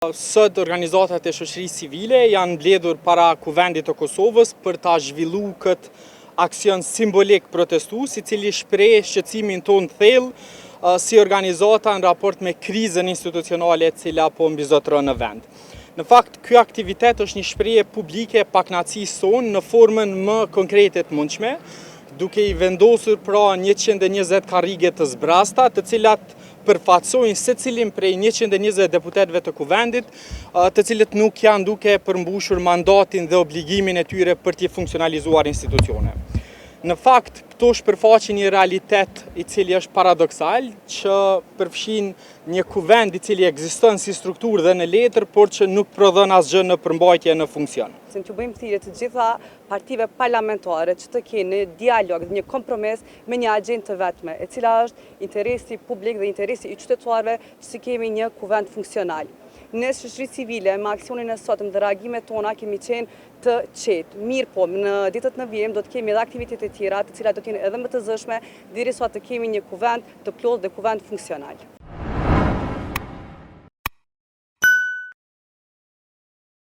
Sot organizatat e shoqërisë civile janë mbledhur para Kuvendit të Kosovës për ta zhvilluar këtë aksion simbolik protestues, i cili shpreh shqetësimin tonë thellë si organizata në raport me krizën institucionale e cila po mbizotron në vend. Në fakt, ky aktivitet është një shprehje publike e pakënaqësisë sonë në formën më konkrete të mundshme, duke i vendosur pra 120 karrige të zbrasta, të cilat përfaqësojnë secilin prej 120 deputetëve të Kuvendit, të cilët nuk janë duke përmbushur mandatin dhe obligimin e tyre për të funksionalizuar institucione. Në fakt, këto shpërfaqin një realitet i cili është paradoksal, që përfshin një kuvend i cili ekziston si strukturë dhe në letër, por që nuk prodhon asgjë në përmbajtje në funksion. Që bëjmë thirrje të gjitha partive parlamentare që të kenë një dialog dhe një kompromis me një agjendë të vetme, e cila është interesi publik dhe interesi i qytetarëve që të kemi një kuvend funksional. Ne shoqërisë civile me aksionin e sotëm dhe reagimet tona kemi qenë të qetë. Mirë po, në ditët në vijim do të kemi edhe aktivitete tjera të cilat do të jenë edhe më të zëshme, derisa të kemi një kuvend të plotë dhe kuvend funksional.